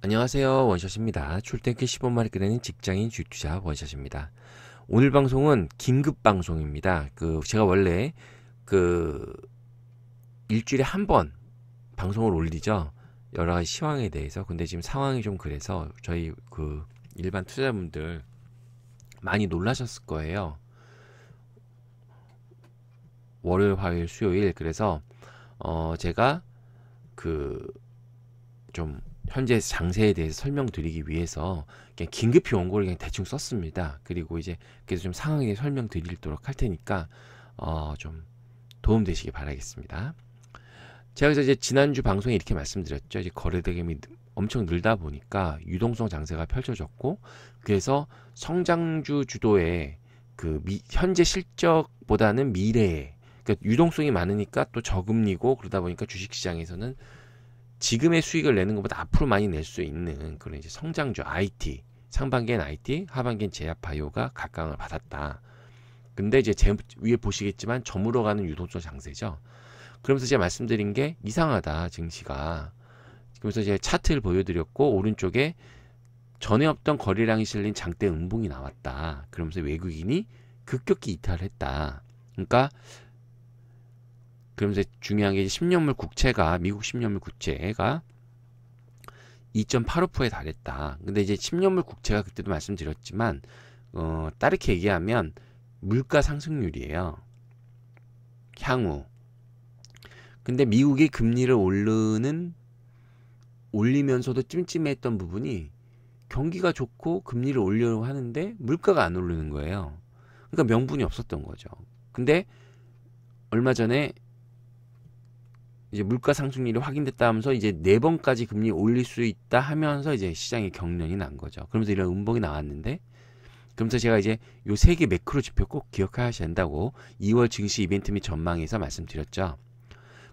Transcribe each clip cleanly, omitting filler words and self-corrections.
안녕하세요. 원샷입니다. 출퇴근 15마리 끄내는 직장인 주투자 원샷입니다. 오늘 방송은 긴급 방송입니다. 제가 원래 그 일주일에 한 번 방송을 올리죠. 여러 가지 시황에 대해서. 근데 지금 상황이 좀 그래서 저희 일반 투자자분들 많이 놀라셨을 거예요. 월요일, 화요일, 수요일. 그래서 제가 좀 현재 장세에 대해서 설명드리기 위해서 그냥 긴급히 원고를 그냥 대충 썼습니다. 그리고 이제 그래서 좀 상황에 설명드리도록 할 테니까 좀 도움 되시기 바라겠습니다. 제가 그래서 이제 지난주 방송에 이렇게 말씀드렸죠. 이제 거래 대금이 엄청 늘다 보니까 유동성 장세가 펼쳐졌고, 그래서 성장주 주도의 현재 실적보다는 미래에, 그러니까 유동성이 많으니까 또 저금리고, 그러다 보니까 주식시장에서는 지금의 수익을 내는 것보다 앞으로 많이 낼 수 있는 그런 이제 성장주 IT, 상반기엔 IT, 하반기엔 제약바이오가 각광을 받았다. 근데 이제 위에 보시겠지만 저물어 가는 유동성 장세죠. 그러면서 제가 말씀드린 게 이상하다, 증시가. 그러면서 제가 차트를 보여드렸고, 오른쪽에 전에 없던 거래량이 실린 장대 음봉이 나왔다. 그러면서 외국인이 급격히 이탈을 했다. 그러면서 중요한 게 10년물 국채가, 미국 10년물 국채가 2.85%에 달했다. 근데 이제 10년물 국채가 그때도 말씀드렸지만, 따르게 얘기하면 물가 상승률이에요. 향후. 근데 미국이 금리를 올리면서도 찜찜했던 부분이, 경기가 좋고 금리를 올리려고 하는데 물가가 안 오르는 거예요. 그러니까 명분이 없었던 거죠. 근데 얼마 전에 이제 물가 상승률이 확인됐다 하면서 이제 4번까지 금리 올릴 수 있다 하면서 이제 시장에 경련이 난 거죠. 그러면서 이런 음봉이 나왔는데, 그러면서 제가 이제 요 3개 매크로 지표 꼭 기억하셔야 된다고 2월 증시 이벤트 및 전망에서 말씀드렸죠.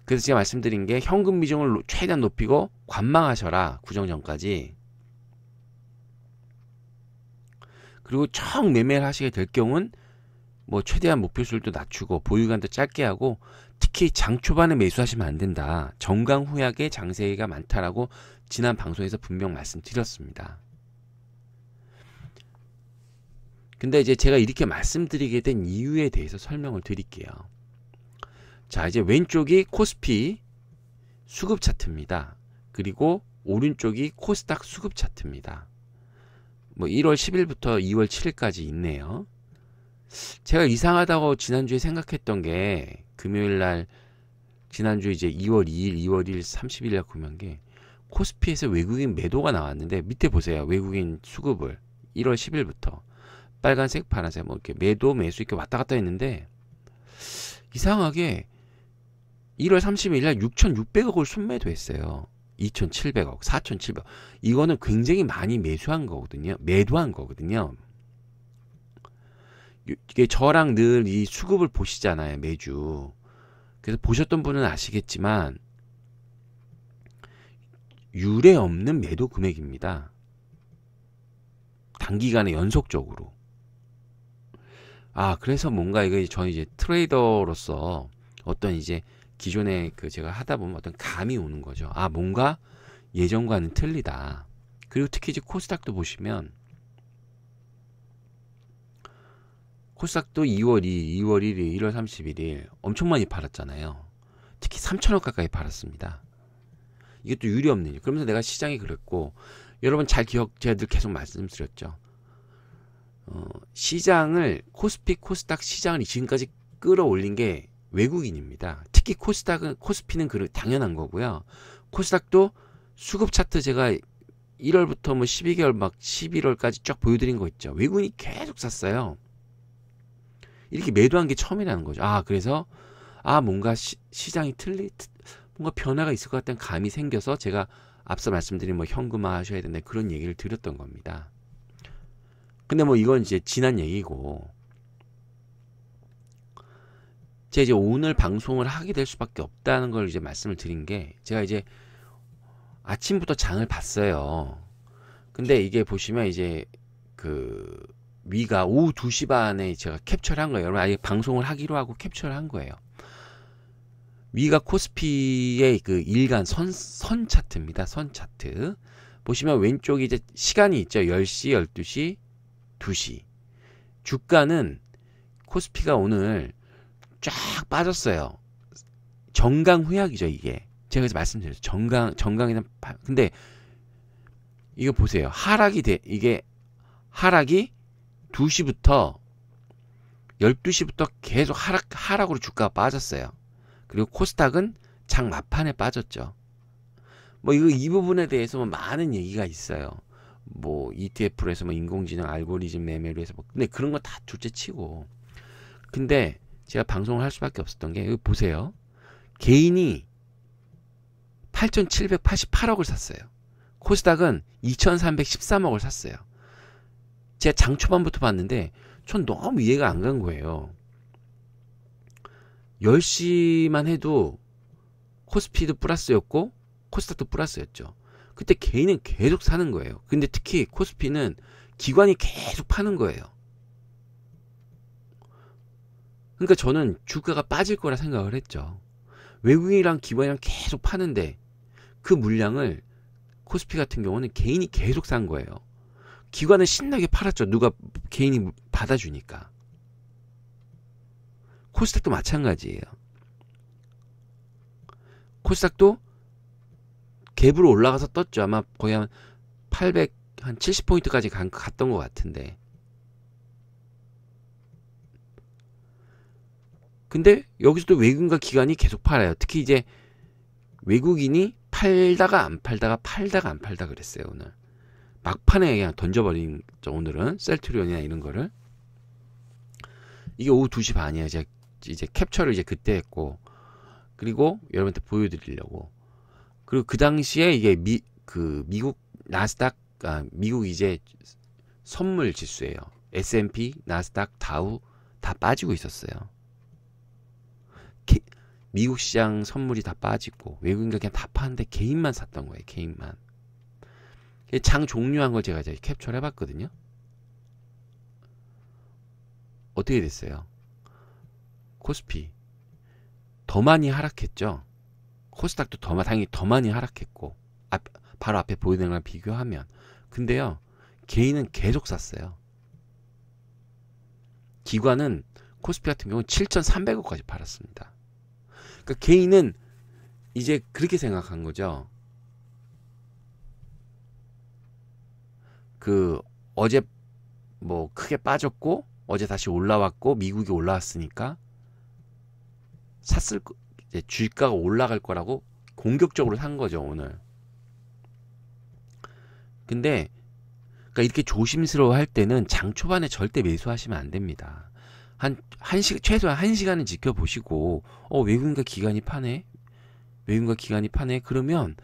그래서 제가 말씀드린 게 현금 비중을 최대한 높이고 관망하셔라, 구정 전까지. 그리고 총 매매를 하시게 될 경우는 뭐 최대한 목표수를 낮추고 보유기간도 짧게 하고, 특히 장 초반에 매수하시면 안 된다. 정강 후약에 장세가 많다라고 지난 방송에서 분명 말씀드렸습니다. 근데 이제 제가 이렇게 말씀드리게 된 이유에 대해서 설명을 드릴게요. 자, 이제 왼쪽이 코스피 수급 차트입니다. 그리고 오른쪽이 코스닥 수급 차트입니다. 뭐 1월 10일부터 2월 7일까지 있네요. 제가 이상하다고 지난주에 생각했던 게, 금요일날 지난주 이제 2월 2일, 2월 1일, 30일날 구매한 게 코스피에서 외국인 매도가 나왔는데, 밑에 보세요. 외국인 수급을 1월 10일부터 빨간색, 파란색 뭐 이렇게 매도, 매수 이렇게 왔다 갔다 했는데, 이상하게 1월 30일날 6,600억을 순매도했어요. 2,700억, 4,700억. 이거는 굉장히 많이 매도한 거거든요. 이게 저랑 늘 이 수급을 보시잖아요, 매주. 그래서 보셨던 분은 아시겠지만 유례 없는 매도 금액입니다. 단기간에 연속적으로. 그래서 뭔가 저는 이제 트레이더로서 어떤 이제 기존에 제가 하다 보면 어떤 감이 오는 거죠. 뭔가 예전과는 틀리다. 그리고 특히 이제 코스닥도 보시면, 코스닥도 2월 2일, 2월 1일, 1월 31일 엄청 많이 팔았잖아요. 특히 3천억 가까이 팔았습니다. 이것도 유리 없는 일. 그러면서 내가 시장이 그랬고, 여러분 제가 늘 계속 말씀드렸죠. 시장을, 코스닥 시장을 지금까지 끌어올린 게 외국인입니다. 특히 코스피는 당연한 거고요. 코스닥도 수급 차트 제가 1월부터 뭐 12개월 막 11월까지 쫙 보여드린 거 있죠. 외국인이 계속 샀어요. 이렇게 매도한 게 처음이라는 거죠. 그래서 뭔가 시장이 뭔가 변화가 있을 것 같다는 감이 생겨서 제가 앞서 말씀드린 뭐 현금화 하셔야 된다, 그런 얘기를 드렸던 겁니다. 근데 뭐 이건 이제 지난 얘기고, 제가 이제 오늘 방송을 하게 될 수밖에 없다는 걸 이제 말씀을 드린 게, 제가 이제 아침부터 장을 봤어요. 근데 이게 보시면 이제 위가 오후 2시 반에 제가 캡처를 한 거예요. 여러분, 아예 방송을 하기로 하고 캡처를 한 거예요. 위가 코스피의 일간 선 차트입니다. 선 차트. 보시면 왼쪽에 이제 시간이 있죠. 10시, 12시, 2시. 주가는 코스피가 오늘 쫙 빠졌어요. 정강후약이죠, 이게. 제가 그래서 말씀드렸죠. 정강이는, 근데, 이거 보세요. 이게, 하락이 2시부터, 12시부터 계속 하락으로 주가가 빠졌어요. 그리고 코스닥은 장 막판에 빠졌죠. 뭐, 이 부분에 대해서 뭐 많은 얘기가 있어요. 뭐, ETF로 해서 뭐 인공지능 알고리즘 매매로 해서 뭐, 근데 그런 거 다 둘째 치고. 근데, 제가 방송을 할 수밖에 없었던 게, 여기 보세요. 개인이 8,788억을 샀어요. 코스닥은 2,313억을 샀어요. 제가 장 초반부터 봤는데 전 너무 이해가 안 간 거예요. 10시만 해도 코스피도 플러스였고 코스닥도 플러스였죠. 그때 개인은 계속 사는 거예요. 근데 특히 코스피는 기관이 계속 파는 거예요. 그러니까 저는 주가가 빠질 거라 생각을 했죠. 외국인이랑 기관이랑 계속 파는데 그 물량을 코스피 같은 경우는 개인이 계속 산 거예요. 기관은 신나게 팔았죠. 누가 개인이 받아주니까. 코스닥도 마찬가지예요. 코스닥도 갭으로 올라가서 떴죠. 아마 거의 한 70포인트까지 갔던 것 같은데. 근데 여기서도 외국인과 기관이 계속 팔아요. 특히 이제 외국인이 팔다가 안 팔다가 그랬어요. 오늘 막판에 그냥 던져버린 오늘은 셀트리온이나 이런 거를. 이게 오후 2시 반이에요. 제가 이제 캡처를 이제 그때 했고, 그리고 여러분한테 보여드리려고. 그리고 그 당시에 이게 미국 나스닥, 미국 이제 선물 지수예요. S&P, 나스닥, 다우 다 빠지고 있었어요. 미국 시장 선물이 다 빠지고 외국인가 그냥 다 파는데 개인만 샀던 거예요. 개인만. 장 종료한 걸 제가 이제 캡처를 해봤거든요. 어떻게 됐어요? 코스피 더 많이 하락했죠. 코스닥도 당연히 더 많이 하락했고, 바로 앞에 보이는 거랑 비교하면. 근데요, 개인은 계속 샀어요. 기관은 코스피 같은 경우는 7,300억까지 팔았습니다. 그러니까 개인은 이제 그렇게 생각한 거죠. 어제 뭐 크게 빠졌고 어제 다시 올라왔고 미국이 올라왔으니까 이제 주가가 올라갈 거라고 공격적으로 산 거죠, 오늘. 근데 그러니까 이렇게 조심스러워 할 때는 장 초반에 절대 매수하시면 안 됩니다. 최소한 1시간은 지켜보시고, 외국인과 기관이 파네? 그러면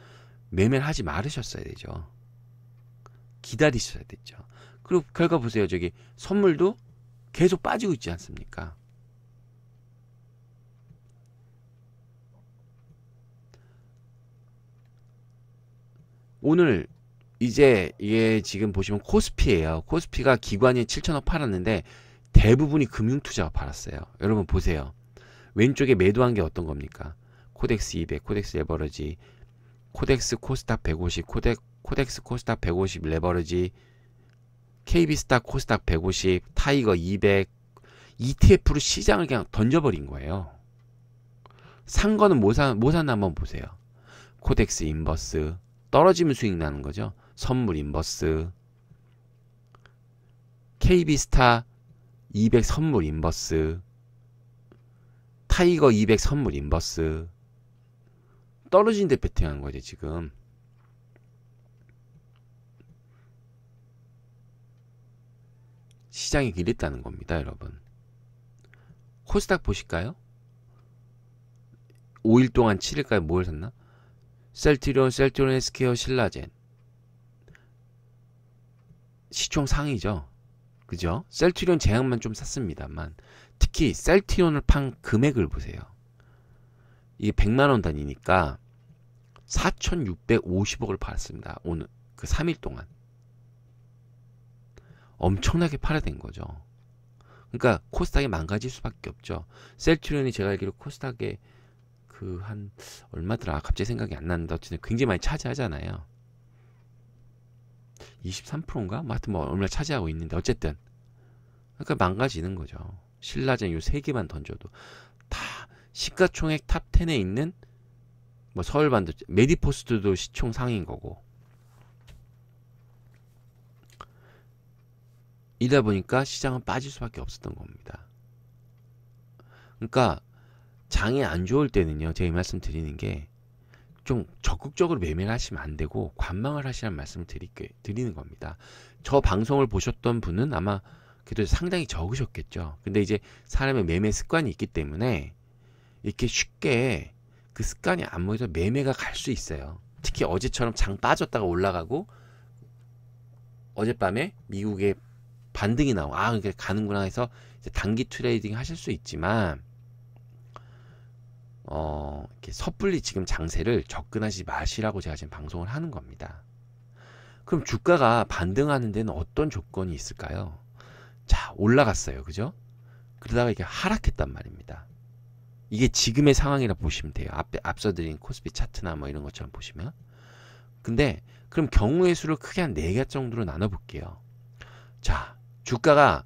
매매를 하지 말으셨어야 되죠. 기다리셔야 됐죠. 그리고 결과 보세요. 저기 선물도 계속 빠지고 있지 않습니까? 오늘 이제 이게 지금 보시면 코스피예요. 코스피가 기관이 7천억 팔았는데 대부분이 금융투자가 팔았어요. 여러분 보세요. 왼쪽에 매도한 게 어떤 겁니까? 코덱스 200, 코덱스 레버러지, 코덱스 코스닥 150, 코덱스 코스닥 150 레버러지, KB스탁 코스닥 150, 타이거 200, ETF로 시장을 그냥 던져버린 거예요. 산 거는 뭐 샀나 한번 보세요. 코덱스 인버스, 떨어지면 수익 나는 거죠. 선물 인버스, KB스탁 200 선물 인버스, 타이거 200 선물 인버스. 떨어진 데 베팅한 거죠, 지금. 시장이 이랬다는 겁니다, 여러분. 코스닥 보실까요? 5일 동안 7일까지 뭘 샀나? 셀트리온 헬스케어, 신라젠. 시총 상위죠. 그죠? 셀트리온 제약만 좀 샀습니다만, 특히 셀트리온을 판 금액을 보세요. 이게 100만원 단위니까 4,650억을 팔았습니다. 오늘 그 3일 동안. 엄청나게 팔아댄 거죠. 그러니까 코스닥이 망가질 수밖에 없죠. 셀트리온이 제가 알기로 코스닥에 한 얼마더라? 갑자기 생각이 안 나는데 어쨌든 굉장히 많이 차지하잖아요. 23%인가? 뭐 하여튼 뭐 얼마나 차지하고 있는데 어쨌든 그러니까 망가지는 거죠. 신라젠 요 세 개만 던져도 다 시가총액 탑 10에 있는 뭐 서울반도체, 메디포스트도 시총 상위인 거고. 이다 보니까 시장은 빠질 수밖에 없었던 겁니다. 그러니까 장이 안 좋을 때는요, 제가 이 말씀 드리는 게 좀 적극적으로 매매를 하시면 안 되고 관망을 하시라는 말씀을 드리는 겁니다. 저 방송을 보셨던 분은 아마 그래도 상당히 적으셨겠죠. 근데 이제 사람의 매매 습관이 있기 때문에 이렇게 쉽게 그 습관이 안 보여서 매매가 갈 수 있어요. 특히 어제처럼 장 빠졌다가 올라가고 어젯밤에 미국의 반등이 나오고 그러니까 가는구나 해서 이제 단기 트레이딩 하실 수 있지만 이렇게 섣불리 지금 장세를 접근하지 마시라고 제가 지금 방송을 하는 겁니다. 그럼 주가가 반등하는 데는 어떤 조건이 있을까요? 자, 올라갔어요. 그죠? 그러다가 이게 하락했단 말입니다. 이게 지금의 상황이라 보시면 돼요. 앞서 드린 코스피 차트나 뭐 이런 것처럼 보시면. 근데 그럼 경우의 수를 크게 한 4개 정도로 나눠 볼게요. 자, 주가가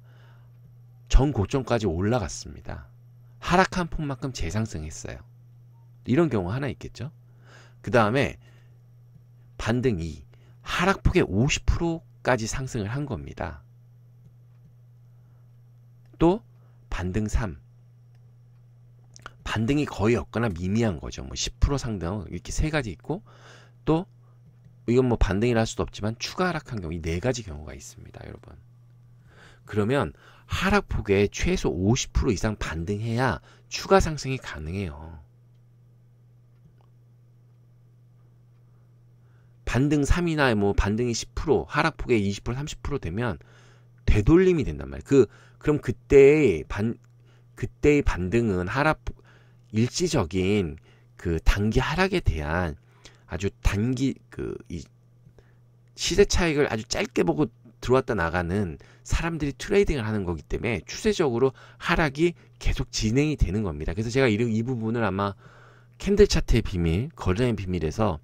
전 고점까지 올라갔습니다. 하락한 폭만큼 재상승했어요. 이런 경우 하나 있겠죠. 그 다음에 반등 2, 하락폭의 50%까지 상승을 한 겁니다. 또 반등 3, 반등이 거의 없거나 미미한 거죠. 뭐 10% 상승 이렇게 세 가지 있고, 또 이건 뭐 반등이라 할 수도 없지만 추가 하락한 경우 이 4가지 경우가 있습니다, 여러분. 그러면 하락폭의 최소 50% 이상 반등해야 추가 상승이 가능해요. 반등 3이나 뭐 반등이 10%, 하락폭의 20%, 30% 되면 되돌림이 된단 말이에요. 그럼 그때의 반등은 일시적인 그 단기 하락에 대한 아주 단기 이 시세 차익을 아주 짧게 보고 들어왔다 나가는 사람들이 트레이딩을 하는 거기 때문에 추세적으로 하락이 계속 진행이 되는 겁니다. 그래서 제가 이 부분을 아마 캔들 차트의 비밀, 거래량의 비밀에서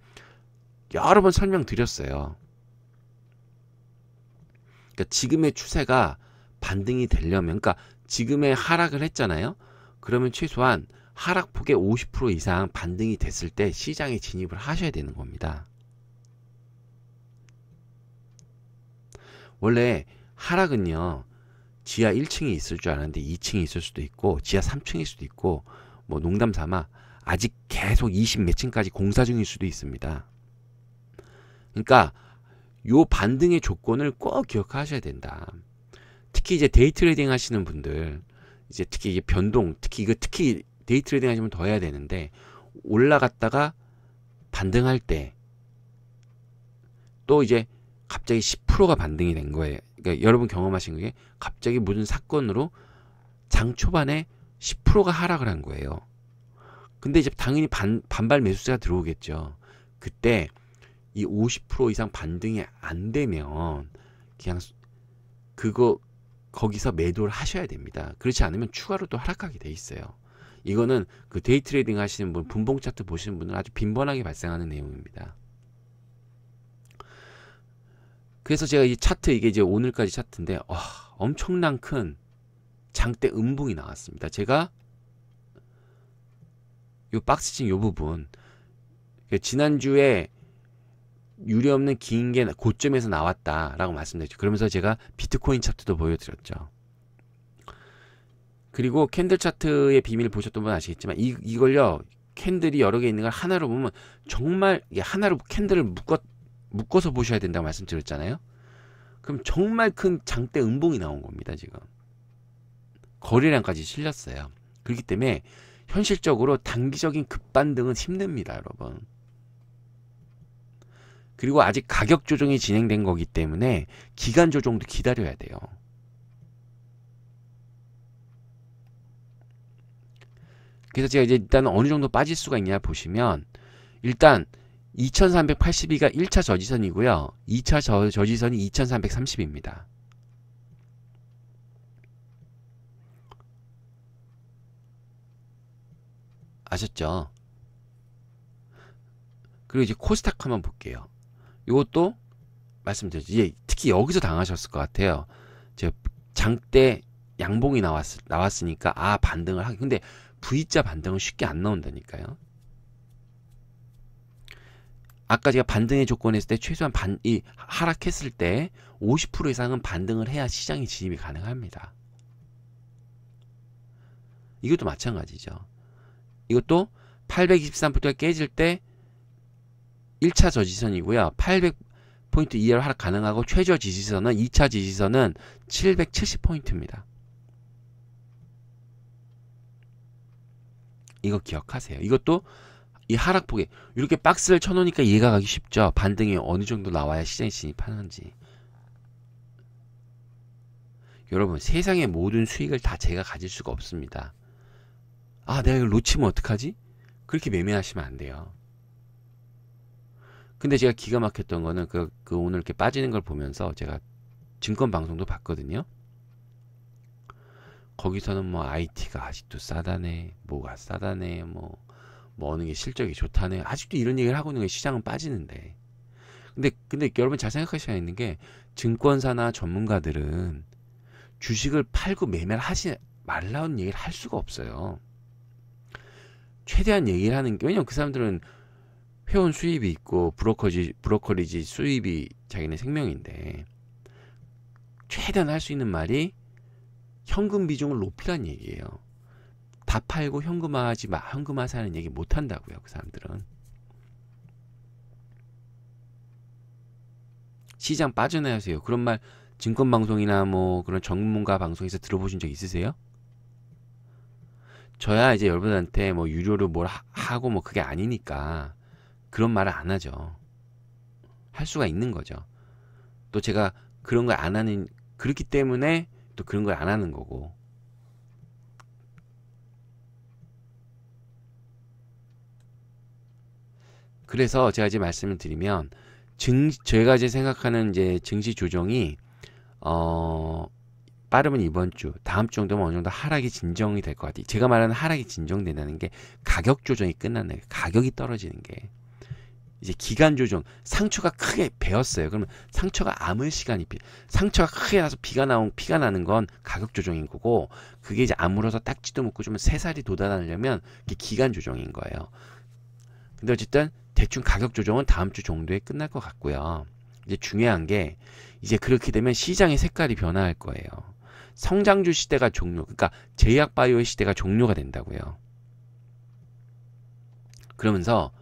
여러 번 설명드렸어요. 그러니까 지금의 추세가 반등이 되려면, 그러니까 지금의 하락을 했잖아요. 그러면 최소한 하락폭의 50% 이상 반등이 됐을 때 시장에 진입을 하셔야 되는 겁니다. 원래 하락은요, 지하 1층이 있을 줄 알았는데 2층이 있을 수도 있고 지하 3층일 수도 있고, 뭐 농담 삼아 아직 계속 20 몇 층까지 공사 중일 수도 있습니다. 그러니까 요 반등의 조건을 꼭 기억하셔야 된다. 특히 이제 데이 트레이딩 하시는 분들, 이제 특히 이게 변동, 특히 데이 트레이딩 하시면 더 해야 되는데, 올라갔다가 반등할 때 또 이제 갑자기 10%가 반등이 된 거예요. 그러니까 여러분 경험하신 게 갑자기 무슨 사건으로 장 초반에 10%가 하락을 한 거예요. 근데 이제 당연히 반발 매수세가 들어오겠죠. 그때 이 50% 이상 반등이 안 되면 그냥 거기서 매도를 하셔야 됩니다. 그렇지 않으면 추가로 또 하락하게 돼 있어요. 이거는 그 데이 트레이딩 하시는 분, 분봉 차트 보시는 분은 아주 빈번하게 발생하는 내용입니다. 그래서 제가 이 차트, 이게 이제 오늘까지 차트인데, 엄청난 큰 장대 음봉이 나왔습니다. 제가 요 박스층 요 부분, 지난주에 유례없는 긴 게 고점에서 나왔다라고 말씀드렸죠. 그러면서 제가 비트코인 차트도 보여드렸죠. 그리고 캔들 차트의 비밀 보셨던 분 아시겠지만 이걸요, 캔들이 여러 개 있는 걸 하나로 보면 정말 하나로 캔들을 묶어서 보셔야 된다고 말씀드렸잖아요. 그럼 정말 큰 장대 음봉이 나온 겁니다. 지금 거래량까지 실렸어요. 그렇기 때문에 현실적으로 단기적인 급반등은 힘듭니다, 여러분. 그리고 아직 가격 조정이 진행된 거기 때문에 기간 조정도 기다려야 돼요. 그래서 제가 이제 일단 어느 정도 빠질 수가 있냐 보시면, 일단 2382가 1차 저지선이고요. 2차 저지선이 2330입니다. 아셨죠? 그리고 이제 코스닥 한번 볼게요. 이것도 말씀드렸죠. 예, 특히 여기서 당하셨을 것 같아요. 제가 장대 양봉이 나왔으니까 아 반등을 하기. 근데 V자 반등은 쉽게 안 나온다니까요. 아까 제가 반등의 조건에 있을 때 최소한 이 하락했을 때 50% 이상은 반등을 해야 시장에 진입이 가능합니다. 이것도 마찬가지죠. 이것도 823포인트가 깨질 때 1차 저지선이고요. 800포인트 이하로 하락 가능하고 최저 지지선은 2차 지지선은 770포인트입니다. 이거 기억하세요. 이것도 이 하락폭에 이렇게 박스를 쳐놓으니까 이해가 가기 쉽죠. 반등이 어느 정도 나와야 시장에 진입하는지. 여러분 세상의 모든 수익을 다 제가 가질 수가 없습니다. 아 내가 이걸 놓치면 어떡하지? 그렇게 매매하시면 안 돼요. 근데 제가 기가 막혔던 거는 그 오늘 이렇게 빠지는 걸 보면서 제가 증권 방송도 봤거든요. 거기서는 뭐 IT가 아직도 싸다네, 뭐가 싸다네, 뭐 어느 게 실적이 좋다네, 아직도 이런 얘기를 하고 있는 게 시장은 빠지는데. 근데 여러분 잘 생각하셔야 하는 게 증권사나 전문가들은 주식을 팔고 매매를 하지 말라는 얘기를 할 수가 없어요. 최대한 얘기를 하는 게, 왜냐면 그 사람들은 회원 수입이 있고 브로커리지 수입이 자기네 생명인데, 최대한 할 수 있는 말이 현금 비중을 높이란 얘기예요. 다 팔고 현금화하지 마, 현금화하는 얘기 못 한다고요, 그 사람들은. 시장 빠져나가세요. 그런 말 증권 방송이나 뭐 그런 전문가 방송에서 들어보신 적 있으세요? 저야 이제 여러분한테 뭐 유료로 뭘 하고 뭐 그게 아니니까 그런 말을 안 하죠. 할 수가 있는 거죠. 또 제가 그런 걸 안 하는, 그렇기 때문에 또 그런 걸 안 하는 거고. 그래서 제가 이제 말씀을 드리면 제가 이제 생각하는 이제 증시 조정이 빠르면 이번 주, 다음 주 정도면 어느 정도 하락이 진정이 될 것 같아요. 제가 말하는 하락이 진정된다는 게 가격 조정이 끝났나요? 가격이 떨어지는 게. 이제 기간 조정, 상처가 크게 베었어요. 그러면 상처가 아물 시간이 상처가 크게 나서 피가 나는 건 가격 조정인 거고, 그게 이제 아물어서 딱지도 묻고 좀 새살이 돋아나려면 그게 기간 조정인 거예요. 근데 어쨌든 대충 가격 조정은 다음 주 정도에 끝날 것 같고요. 이제 중요한 게 이제 그렇게 되면 시장의 색깔이 변화할 거예요. 성장주 시대가 그러니까 제약 바이오의 시대가 종료가 된다고요. 그러면서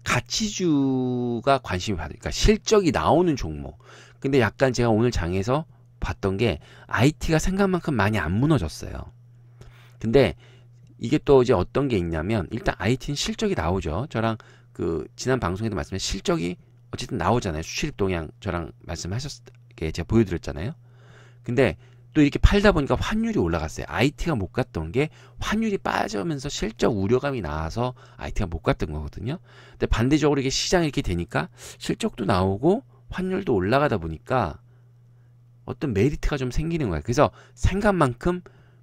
가치주가 관심을 받으니까 실적이 나오는 종목. 근데 약간 제가 오늘 장에서 봤던 게 IT가 생각만큼 많이 안 무너졌어요. 근데 이게 또 이제 어떤 게 있냐면, 일단 IT는 실적이 나오죠. 저랑 그 지난 방송에도 말씀드린 실적이 어쨌든 나오잖아요. 수출입 동향 저랑 게 제가 보여드렸잖아요. 근데 또 이렇게 팔다 보니까 환율이 올라갔어요. IT가 못 갔던 게 환율이 빠져면서 실적 우려감이 나와서 IT가 못 갔던 거거든요. 근데 반대적으로 이게 시장이 이렇게 되니까 실적도 나오고 환율도 올라가다 보니까 어떤 메리트가 좀 생기는 거예요. 그래서 생각만큼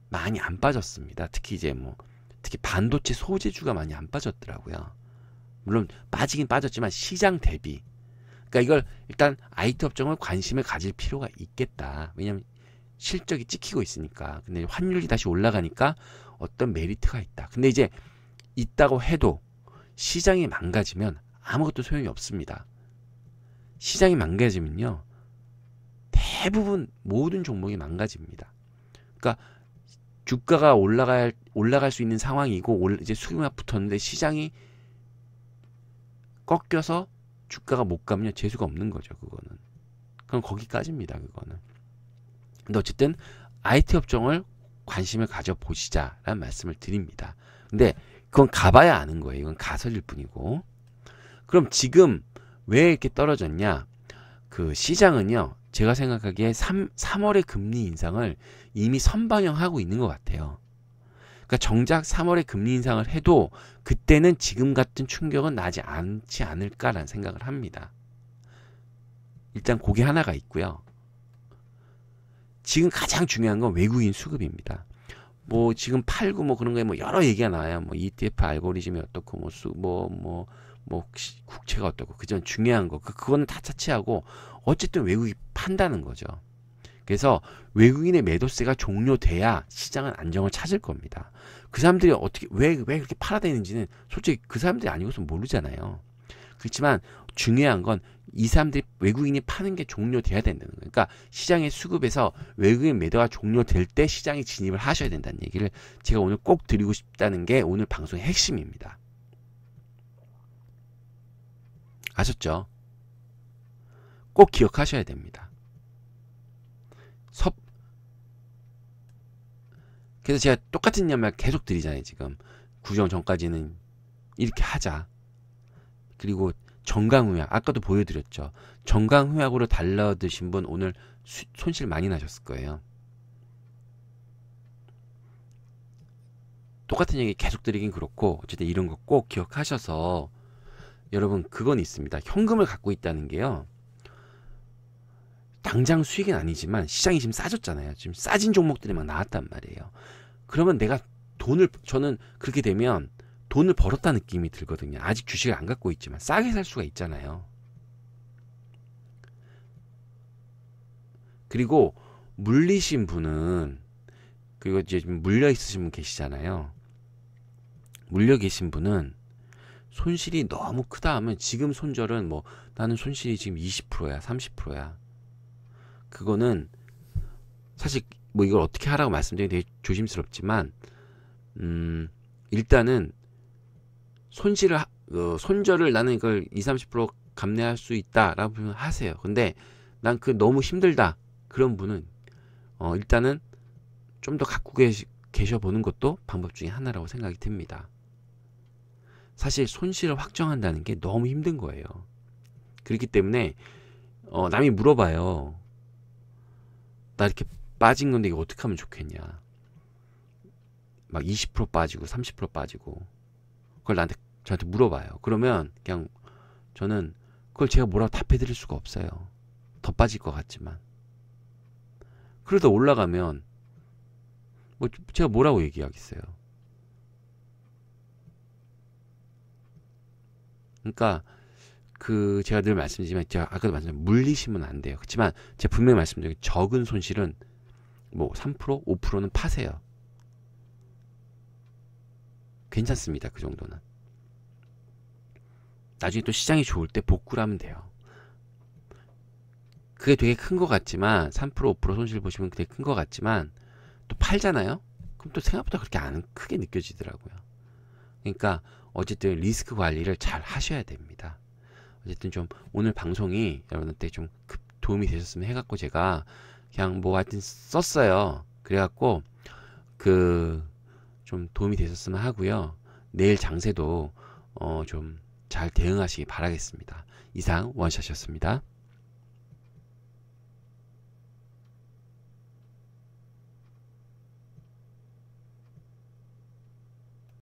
많이 안 빠졌습니다. 특히 이제 특히 반도체 소재주가 많이 안 빠졌더라고요. 물론 빠지긴 빠졌지만 시장 대비. 그러니까 이걸 일단 IT 업종을 관심을 가질 필요가 있겠다. 왜냐면 실적이 찍히고 있으니까. 근데 환율이 다시 올라가니까 어떤 메리트가 있다. 근데 이제 있다고 해도 시장이 망가지면 아무것도 소용이 없습니다. 시장이 망가지면요, 대부분 모든 종목이 망가집니다. 그러니까 주가가 올라갈 수 있는 상황이고 이제 수급이 붙었는데 시장이 꺾여서 주가가 못 가면 재수가 없는 거죠. 그거는. 그럼 거기까지입니다. 그거는. 근데 어쨌든 IT 업종을 관심을 가져보시자라는 말씀을 드립니다. 근데 그건 가봐야 아는 거예요. 이건 가설일 뿐이고. 그럼 지금 왜 이렇게 떨어졌냐? 그 시장은요, 제가 생각하기에 3월의 금리 인상을 이미 선반영하고 있는 것 같아요. 그러니까 정작 3월에 금리 인상을 해도 그때는 지금 같은 충격은 나지 않지 않을까라는 생각을 합니다. 일단 그게 하나가 있고요. 지금 가장 중요한 건 외국인 수급입니다. 지금 팔고 그런 거에 여러 얘기가 나와요. ETF 알고리즘이 어떻고 뭐 국채가 어떻고 그전 중요한 거 그거는 다 차치하고 어쨌든 외국이 판다는 거죠. 그래서 외국인의 매도세가 종료돼야 시장은 안정을 찾을 겁니다. 그 사람들이 어떻게 왜 그렇게 팔아대는지는 솔직히 그 사람들이 아니고서 모르잖아요. 그렇지만 중요한 건 이 사람들이 외국인이 파는 게 종료돼야 된다는 거예요. 그러니까 시장의 수급에서 외국인 매도가 종료될 때 시장에 진입을 하셔야 된다는 얘기를 제가 오늘 꼭 드리고 싶다는 게 오늘 방송의 핵심입니다. 아셨죠? 꼭 기억하셔야 됩니다. 그래서 제가 똑같은 말 계속 드리잖아요. 지금 구정 전까지는 이렇게 하자. 그리고 정강후약 아까도 보여드렸죠. 정강후약으로 달라드신 분 오늘 손실 많이 나셨을 거예요. 똑같은 얘기 계속 드리긴 그렇고 어쨌든 이런 거 꼭 기억하셔서 여러분 그건 있습니다. 현금을 갖고 있다는 게요. 당장 수익은 아니지만 시장이 지금 싸졌잖아요. 지금 싸진 종목들이 막 나왔단 말이에요. 그러면 내가 저는 그렇게 되면 돈을 벌었다는 느낌이 들거든요. 아직 주식을 안 갖고 있지만 싸게 살 수가 있잖아요. 그리고 물리신 분은 그리고 이제 물려 있으신 분 계시잖아요. 물려 계신 분은 손실이 너무 크다 하면 지금 손절은 뭐 나는 손실이 지금 20%야 30%야 그거는 사실 뭐 이걸 어떻게 하라고 말씀드리기 되게 조심스럽지만 일단은 손절을 나는 이걸 20-30% 감내할 수 있다라고 하세요. 근데 난 그 너무 힘들다 그런 분은 일단은 좀 더 갖고 계셔보는 것도 방법 중에 하나라고 생각이 듭니다. 사실 손실을 확정한다는 게 너무 힘든 거예요. 그렇기 때문에 남이 물어봐요. 나 이렇게 빠진 건데 이거 어떻게 하면 좋겠냐. 막 20% 빠지고 30% 빠지고 그걸 저한테 물어봐요. 그러면 그냥 저는 그걸 제가 뭐라고 답해드릴 수가 없어요. 더 빠질 것 같지만. 그러다 올라가면 뭐 제가 뭐라고 얘기하겠어요. 그러니까 제가 늘 말씀드리지만 제가 아까도 말씀드린 물리시면 안 돼요. 그렇지만 제가 분명히 말씀드린 적은 손실은 뭐 3%, 5%는 파세요. 괜찮습니다. 그 정도는. 나중에 또 시장이 좋을 때 복구를 하면 돼요. 그게 되게 큰 것 같지만 3%, 5% 손실 보시면 되게 큰 것 같지만 또 팔잖아요. 그럼 또 생각보다 그렇게 안 크게 느껴지더라고요. 그러니까 어쨌든 리스크 관리를 잘 하셔야 됩니다. 어쨌든 좀 오늘 방송이 여러분한테 좀 도움이 되셨으면 해갖고 제가 그냥 뭐 하여튼 썼어요. 그래갖고 좀 도움이 되셨으면 하고요. 내일 장세도 좀 잘 대응하시기 바라겠습니다. 이상 원샷이었습니다.